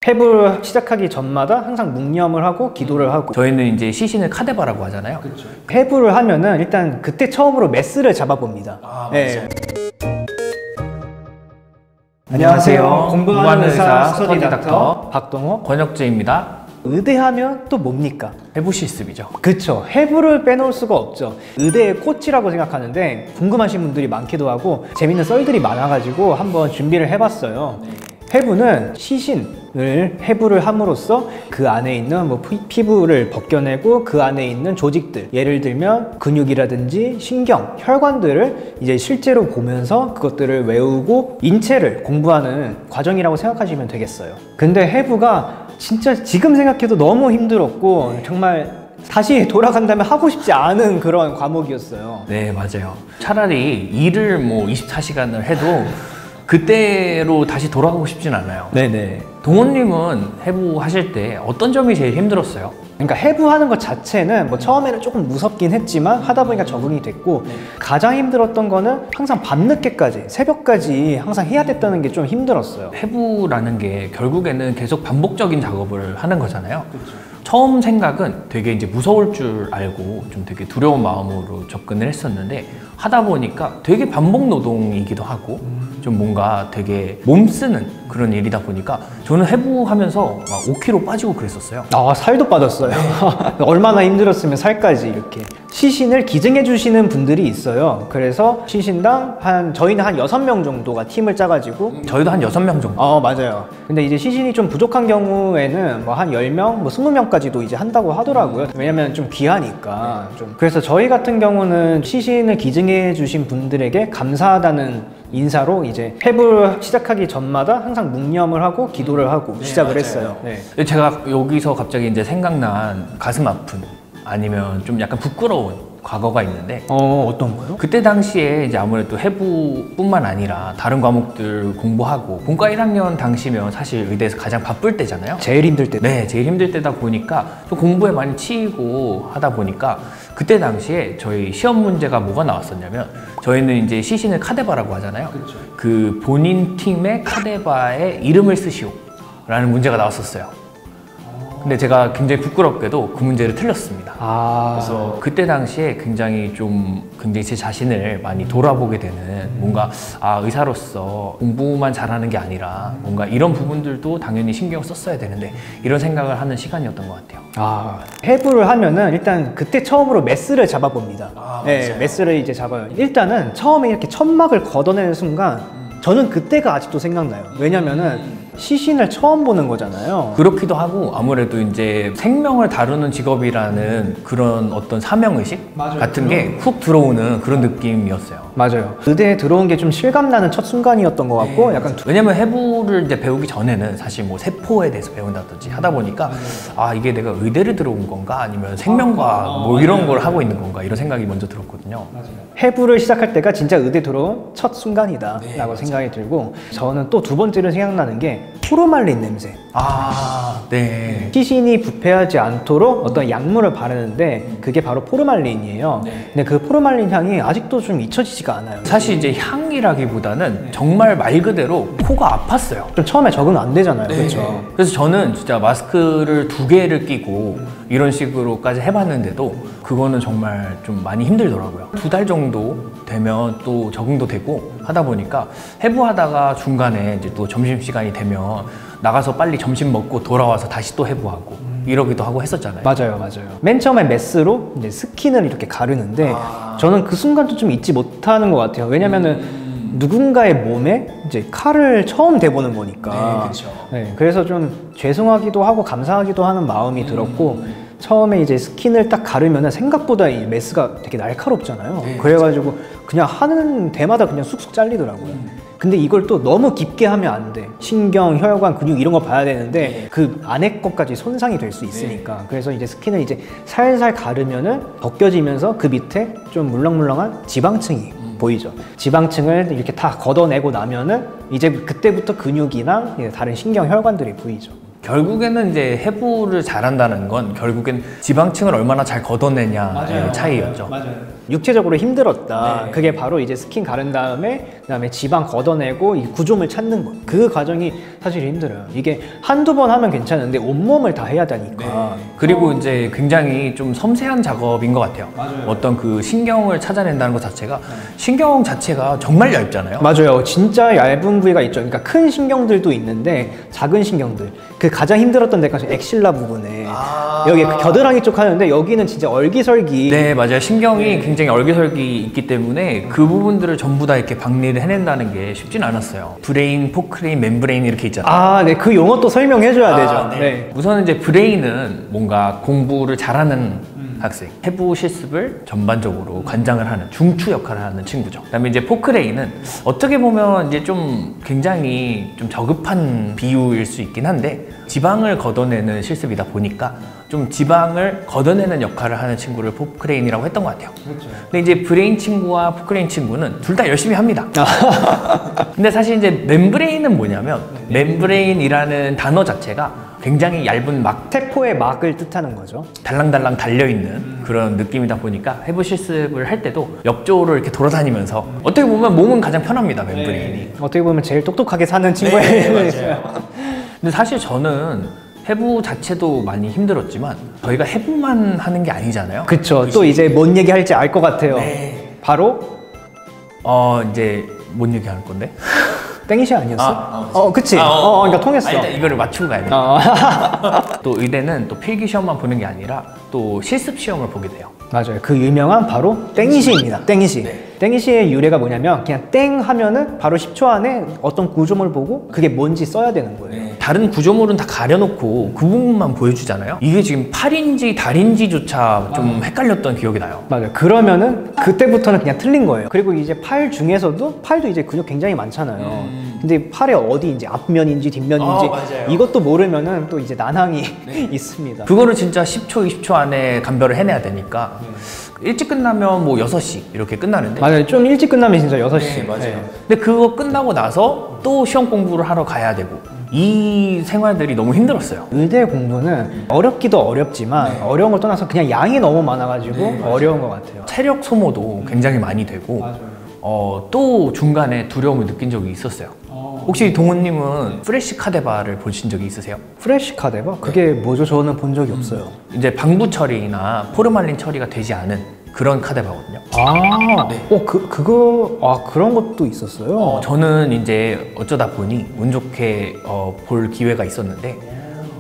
해부를 시작하기 전마다 항상 묵념을 하고 기도를 하고. 저희는 이제 시신을 카데바라고 하잖아요. 그렇죠. 해부를 하면은 일단 그때 처음으로 메스를 잡아봅니다. 네. 안녕하세요. 공부하는 의사 스터디 닥터 박동호, 권혁재입니다. 의대하면 또 뭡니까? 해부 실습이죠. 그쵸. 해부를 빼놓을 수가 없죠. 의대의 꽃이라고 생각하는데 궁금하신 분들이 많기도 하고 재밌는 썰들이 많아가지고 한번 준비를 해봤어요. 해부는 시신을 해부를 함으로써 그 안에 있는 피부를 벗겨내고 그 안에 있는 조직들, 예를 들면 근육이라든지 신경, 혈관들을 이제 실제로 보면서 그것들을 외우고 인체를 공부하는 과정이라고 생각하시면 되겠어요. 근데 해부가 진짜 지금 생각해도 너무 힘들었고 정말 다시 돌아간다면 하고 싶지 않은 그런 과목이었어요. 네, 맞아요. 차라리 일을 24시간을 해도 그때로 다시 돌아가고 싶진 않아요. 네네. 동호님은 해부 하실 때 어떤 점이 제일 힘들었어요? 그러니까 해부하는 것 자체는 처음에는 조금 무섭긴 했지만 하다 보니까 적응이 됐고, 가장 힘들었던 거는 항상 밤늦게까지, 새벽까지 항상 해야 됐다는 게 좀 힘들었어요. 해부라는 게 결국에는 계속 반복적인 작업을 하는 거잖아요. 그렇죠. 처음 생각은 되게 이제 무서울 줄 알고 좀 되게 두려운 마음으로 접근을 했었는데 하다 보니까 되게 반복 노동이기도 하고 좀 뭔가 되게 몸 쓰는 그런 일이다 보니까 저는 해부하면서 막 5kg 빠지고 그랬었어요. 아, 살도 빠졌어요. 얼마나 힘들었으면 살까지 이렇게. 시신을 기증해 주시는 분들이 있어요. 그래서 시신당 저희는 한 6명 정도가 팀을 짜가지고. 저희도 한 6명 정도. 맞아요. 근데 이제 시신이 좀 부족한 경우에는 한 10명, 20명까지도 이제 한다고 하더라고요. 왜냐면 좀 귀하니까. 그래서 저희 같은 경우는 시신을 기증해 주신 분들에게 감사하다는 인사로 이제 해부를 시작하기 전마다 항상 묵념을 하고 기도를 하고 시작을 했어요. 네. 제가 여기서 갑자기 이제 생각난 가슴 아픈 아니면 좀 약간 부끄러운 과거가 있는데 어떤 거요? 그때 당시에 이제 아무래도 해부뿐만 아니라 다른 과목들 공부하고 본과 1학년 당시면 사실 의대에서 가장 바쁠 때잖아요. 제일 힘들 때. 네, 제일 힘들 때다 보니까 좀 공부에 많이 치이고 하다 보니까 그때 당시에 저희 시험 문제가 뭐가 나왔었냐면 저희는 이제 시신을 카데바라고 하잖아요. 그렇죠. 그 본인 팀의 카데바에 이름을 쓰시오 라는 문제가 나왔었어요. 근데 제가 굉장히 부끄럽게도 그 문제를 틀렸습니다. 그래서 그때 당시에 굉장히 제 자신을 많이 돌아보게 되는 뭔가 의사로서 공부만 잘하는 게 아니라 뭔가 이런 부분들도 당연히 신경을 썼어야 되는데 이런 생각을 하는 시간이었던 것 같아요. 해부를 하면은 일단 그때 처음으로 메스를 잡아봅니다. 네, 메스를 이제 잡아요. 일단은 처음에 이렇게 천막을 걷어내는 순간 저는 그때가 아직도 생각나요. 왜냐면은 시신을 처음 보는 거잖아요. 그렇기도 하고 아무래도 이제 생명을 다루는 직업이라는 그런 어떤 사명의식 같은 게 훅 들어오는 그런 느낌이었어요. 맞아요. 의대에 들어온 게 좀 실감나는 첫 순간이었던 것 같고 약간 왜냐면 해부를 이제 배우기 전에는 사실 세포에 대해서 배운다든지 하다 보니까 이게 내가 의대를 들어온 건가 아니면 생명과학 이런 걸 하고 있는 건가 이런 생각이 먼저 들었거든요. 해부를 시작할 때가 진짜 의대 들어온 첫 순간이다 라고 생각이 들고, 저는 또 두 번째로 생각나는 게 포르말린 냄새. 네. 시신이 부패하지 않도록 어떤 약물을 바르는데 그게 바로 포르말린이에요. 근데 그 포르말린 향이 아직도 좀 잊혀지지가 않아요. 사실 이제 향이라기보다는 정말 말 그대로 코가 아팠어요. 좀 처음에 적응 안 되잖아요. 그렇죠. 그래서 저는 진짜 마스크를 2개를 끼고 이런 식으로까지 해봤는데도 그거는 정말 좀 많이 힘들더라고요. 2달 정도 되면 또 적응도 되고 하다 보니까 해부하다가 중간에 이제 또 점심시간이 되면 나가서 빨리 점심 먹고 돌아와서 다시 또 해부하고 이러기도 하고 했었잖아요. 맞아요. 맨 처음에 메스로 이제 스킨을 이렇게 가르는데 저는 그 순간도 좀 잊지 못하는 것 같아요. 왜냐면은 누군가의 몸에 이제 칼을 처음 대보는 거니까. 그래서 좀 죄송하기도 하고 감사하기도 하는 마음이 들었고, 처음에 이제 스킨을 딱 가르면은 생각보다 이 메스가 되게 날카롭잖아요. 그래가지고 그냥 하는 데마다 그냥 쑥쑥 잘리더라고요. 근데 이걸 또 너무 깊게 하면 안 돼. 신경, 혈관, 근육 이런 거 봐야 되는데 그 안에 것까지 손상이 될 수 있으니까. 그래서 이제 스킨을 이제 살살 가르면은 벗겨지면서 그 밑에 좀 물렁물렁한 지방층이 보이죠. 지방층을 이렇게 다 걷어내고 나면은 이제 그때부터 근육이나 다른 신경, 혈관들이 보이죠. 결국에는 이제 해부를 잘한다는 건 결국엔 지방층을 얼마나 잘 걷어내냐의 차이였죠. 맞아요. 육체적으로 힘들었다. 그게 바로 이제 스킨 가른 다음에 그다음에 지방 걷어내고 이 구조물 찾는 것. 그 과정이 사실 힘들어요. 이게 한두 번 하면 괜찮은데 온몸을 다 해야 되니까. 그리고 이제 굉장히 좀 섬세한 작업인 것 같아요. 어떤 그 신경을 찾아낸다는 것 자체가 신경 자체가 정말 얇잖아요. 맞아요. 진짜 얇은 부위가 있죠. 그러니까 큰 신경들도 있는데 작은 신경들. 그 가장 힘들었던 데가 엑실라 부분에 여기 그 겨드랑이 쪽 하는데 여기는 진짜 얼기설기. 네, 맞아요. 신경이 굉장히 얼기설기 있기 때문에 그 부분들을 전부 다 이렇게 박리를 해낸다는 게 쉽진 않았어요. 브레인, 포크레인, 멤브레인 이렇게 있잖아요. 네. 그 용어 또 설명해줘야 되죠. 네. 우선은 이제 브레인은 뭔가 공부를 잘하는 학생, 해부 실습을 전반적으로 관장을 하는 중추 역할을 하는 친구죠. 그다음에 이제 포크레인은 어떻게 보면 이제 좀 굉장히 좀 저급한 비유일 수 있긴 한데 지방을 걷어내는 실습이다 보니까 좀 지방을 걷어내는 역할을 하는 친구를 포크레인이라고 했던 것 같아요. 그렇죠. 근데 이제 브레인 친구와 포크레인 친구는 둘 다 열심히 합니다. 근데 사실 이제 멤브레인은 뭐냐면 멤브레인이라는 단어 자체가 굉장히 얇은 막, 세포의 막을 뜻하는 거죠. 달랑달랑 달려있는 그런 느낌이다 보니까 해부 실습을 할 때도 옆쪽으로 이렇게 돌아다니면서 어떻게 보면 몸은 가장 편합니다, 멤브레인이. 어떻게 보면 제일 똑똑하게 사는 친구예요. 맞아요. 근데 사실 저는 해부 자체도 많이 힘들었지만 저희가 해부만 하는 게 아니잖아요. 그쵸. 또 이제 뭔 얘기 할지 알 것 같아요. 바로 이제 뭔 얘기 할 건데? 땡이시 아니었어? 그치. 그러니까 통했어. 일단 이거를 맞추고 가야 돼. 또 의대는 또 필기 시험만 보는 게 아니라 또 실습 시험을 보게 돼요. 맞아요. 그 유명한 바로 땡이시입니다. 땡이시. 땡이시의 유래가 뭐냐면 그냥 땡 하면은 바로 10초 안에 어떤 구조물 보고 그게 뭔지 써야 되는 거예요. 다른 구조물은 다 가려놓고 그 부분만 보여주잖아요. 이게 지금 팔인지 달인지조차 좀 헷갈렸던 기억이 나요. 맞아요. 그러면은 그때부터는 그냥 틀린 거예요. 그리고 이제 팔 중에서도 팔도 이제 근육 굉장히 많잖아요. 근데 팔의 어디 이제 앞면인지 뒷면인지 이것도 모르면은 또 이제 난항이 있습니다. 그거를 진짜 10초, 20초 안에 감별을 해내야 되니까 일찍 끝나면 뭐 6시 이렇게 끝나는데 맞아요. 좀 일찍 끝나면 진짜 6시. 맞아요. 근데 그거 끝나고 나서 또 시험 공부를 하러 가야 되고 이 생활들이 너무 힘들었어요. 의대 공부는 어렵기도 어렵지만 어려운 걸 떠나서 그냥 양이 너무 많아가지고 어려운 것 같아요. 체력 소모도 굉장히 많이 되고 또 중간에 두려움을 느낀 적이 있었어요. 혹시 동훈님은 프레시 카데바를 보신 적이 있으세요? 프레시 카데바? 그게 뭐죠? 저는 본 적이 없어요. 이제 방부 처리나 포르말린 처리가 되지 않은 그런 카데바거든요. 그런 것도 있었어요? 저는 이제 어쩌다 보니 운 좋게 볼 기회가 있었는데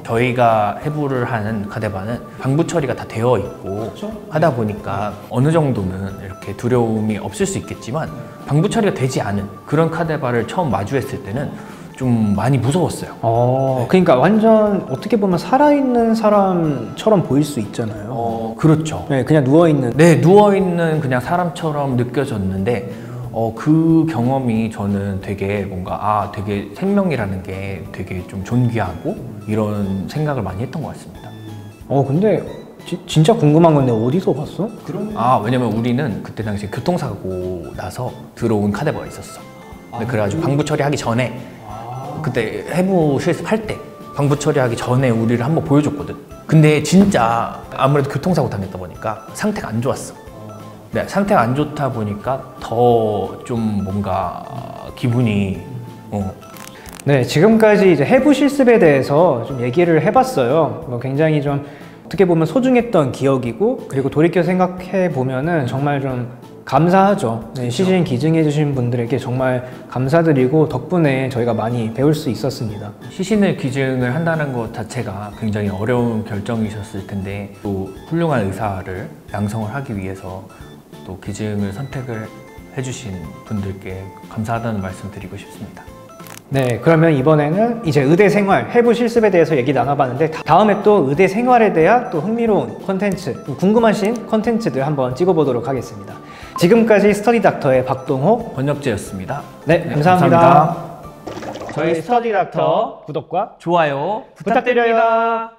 저희가 해부를 하는 카데바는 방부 처리가 다 되어 있고 하다 보니까 어느 정도는 이렇게 두려움이 없을 수 있겠지만 방부 처리가 되지 않은 그런 카데바를 처음 마주했을 때는 좀 많이 무서웠어요. 그러니까 완전 어떻게 보면 살아있는 사람처럼 보일 수 있잖아요. 그렇죠. 네, 그냥 누워있는. 네, 누워있는 그냥 사람처럼 느껴졌는데 그 경험이 저는 되게 뭔가 되게 생명이라는 게 되게 좀 존귀하고 이런 생각을 많이 했던 것 같습니다. 근데 진짜 궁금한 건데 어디서 봤어? 왜냐면 우리는 그때 당시에 교통사고 나서 들어온 카데바가 있었어. 그래가지고 방부 처리하기 전에 그때 해부 실습할 때 방부 처리하기 전에 우리를 한번 보여줬거든. 근데 진짜 아무래도 교통사고 당했다 보니까 상태가 안 좋았어. 네, 상태가 안 좋다 보니까 더 좀 뭔가 기분이 네, 지금까지 이제 해부 실습에 대해서 좀 얘기를 해봤어요. 굉장히 좀 어떻게 보면 소중했던 기억이고 그리고 돌이켜 생각해 보면은 정말 좀 감사하죠. 네, 시신 기증해 주신 분들에게 정말 감사드리고 덕분에 저희가 많이 배울 수 있었습니다. 시신을 기증을 한다는 것 자체가 굉장히 어려운 결정이셨을 텐데 또 훌륭한 의사를 양성을 하기 위해서 또 기증을 선택을 해주신 분들께 감사하다는 말씀 드리고 싶습니다. 네, 그러면 이번에는 이제 의대 생활, 해부 실습에 대해서 얘기 나눠봤는데 다음에 또 의대 생활에 대한 또 흥미로운 콘텐츠, 궁금하신 콘텐츠들 한번 찍어보도록 하겠습니다. 지금까지 스터디 닥터의 박동호, 권혁재였습니다. 네, 감사합니다. 저희 스터디 닥터 구독과 좋아요 부탁드려요.